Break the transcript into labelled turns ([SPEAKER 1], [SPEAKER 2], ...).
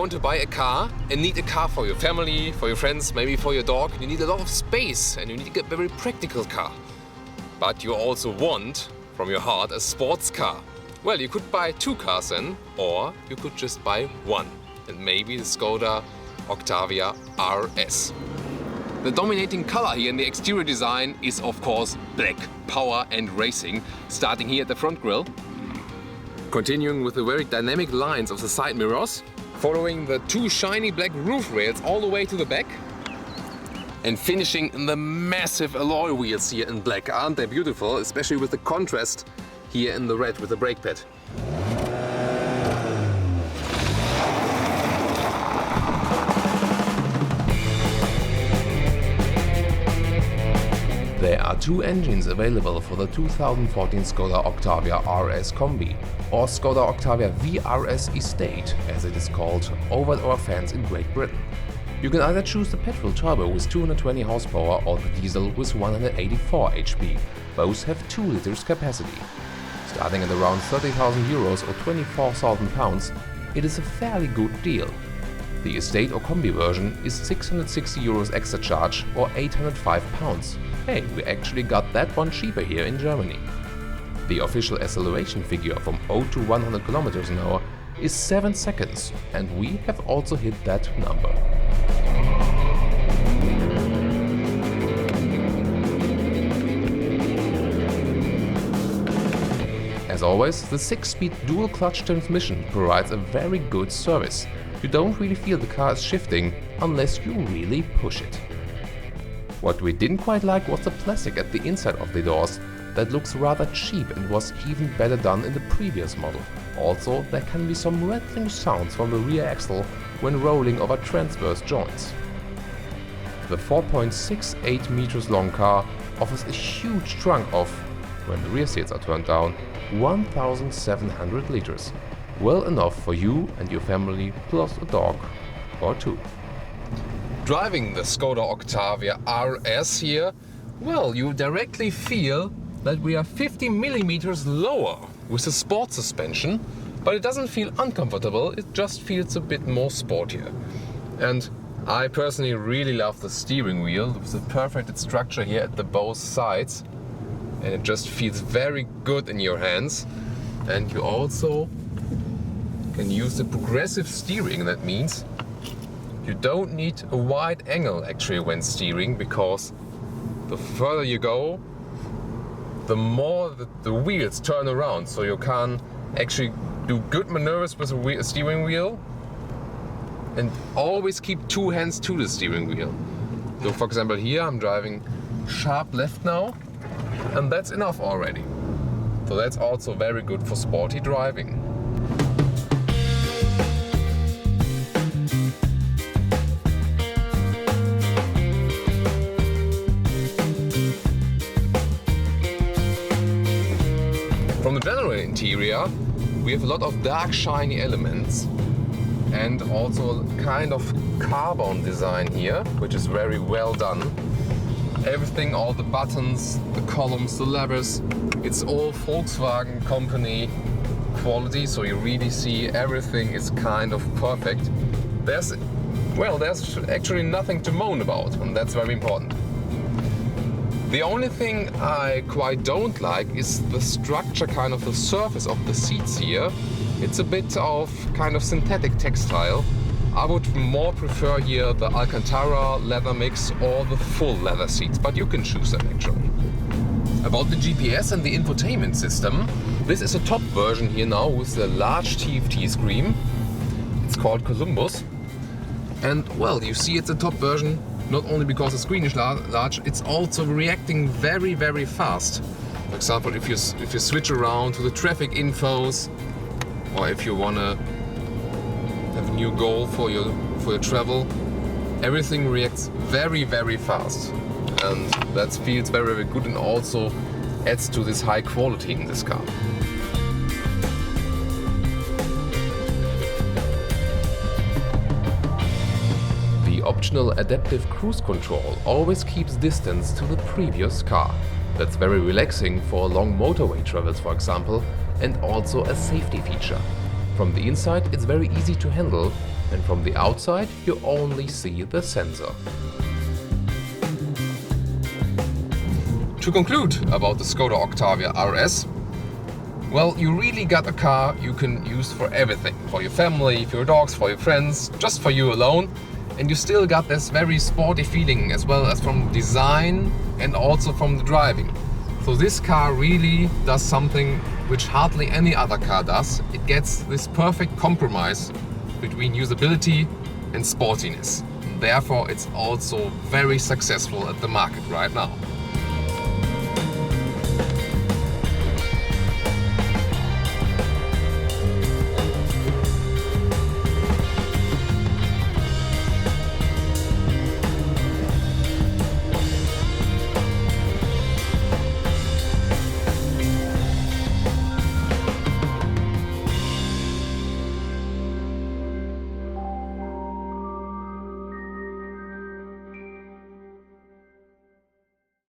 [SPEAKER 1] want to buy a car and need a car for your family, for your friends, maybe for your dog, you need a lot of space and you need a very practical car. But you also want, from your heart, a sports car. Well, you could buy two cars then, or you could just buy one, and maybe the Skoda Octavia RS. The dominating color here in the exterior design is of course black, power and racing, starting here at the front grille, continuing with the very dynamic lines of the side mirrors, following the two shiny black roof rails all the way to the back, and finishing in the massive alloy wheels here in black. Aren't they beautiful, especially with the contrast here in the red with the brake pad. There are two engines available for the 2014 Skoda Octavia RS Combi, or Skoda Octavia vRS Estate, as it is called over our fans in Great Britain. You can either choose the petrol turbo with 220 horsepower or the diesel with 184 HP. Both have 2 liters capacity. Starting at around €30,000 or 24,000 pounds, it is a fairly good deal. The Estate or Combi version is €660 extra charge or 805 pounds. Hey, we actually got that one cheaper here in Germany. The official acceleration figure from 0 to 100 km an hour is 7 seconds, and we have also hit that number. As always, the 6-speed dual-clutch transmission provides a very good service. You don't really feel the car is shifting unless you really push it. What we didn't quite like was the plastic at the inside of the doors. That looks rather cheap and was even better done in the previous model. Also, there can be some rattling sounds from the rear axle when rolling over transverse joints. The 4.68 meters long car offers a huge trunk of, when the rear seats are turned down, 1,700 liters. Well enough for you and your family plus a dog or two. Driving the Skoda Octavia RS here, well, you directly feel that we are 50 millimeters lower with the sport suspension, but it doesn't feel uncomfortable, it just feels a bit more sportier. And I personally really love the steering wheel with the perfect structure here at the both sides, and it just feels very good in your hands. And you also can use the progressive steering. That means you don't need a wide angle actually when steering, because the further you go, the more the wheels turn around, so you can actually do good maneuvers with the steering wheel and always keep 2 hands to the steering wheel. So for example here I'm driving sharp left now, and that's enough already. So that's also very good for sporty driving. From the general interior, we have a lot of dark shiny elements and also kind of carbon design here, which is very well done. Everything, all the buttons, the columns, the levers, it's all Volkswagen company quality, so you really see everything is kind of perfect. There's actually nothing to moan about, and that's very important. The only thing I quite don't like is the structure, kind of the surface of the seats here. It's a bit of kind of synthetic textile. I would more prefer here the Alcantara leather mix or the full leather seats, but you can choose them actually. About the GPS and the infotainment system, this is a top version here now with the large TFT screen. It's called Columbus. And well, you see it's a top version not only because the screen is large, it's also reacting very, very fast. For example, if you switch around to the traffic infos, or if you want to have a new goal for your travel, everything reacts very, very fast. And that feels very, very good and also adds to this high quality in this car. The optional adaptive cruise control always keeps distance to the previous car. That's very relaxing for long motorway travels, for example, and also a safety feature. From the inside it's very easy to handle, and from the outside you only see the sensor. To conclude about the Skoda Octavia RS, well, you really got a car you can use for everything. For your family, for your dogs, for your friends, just for you alone. And you still got this very sporty feeling as well as from design and also from the driving. So this car really does something which hardly any other car does. It gets this perfect compromise between usability and sportiness. Therefore, it's also very successful at the market right now.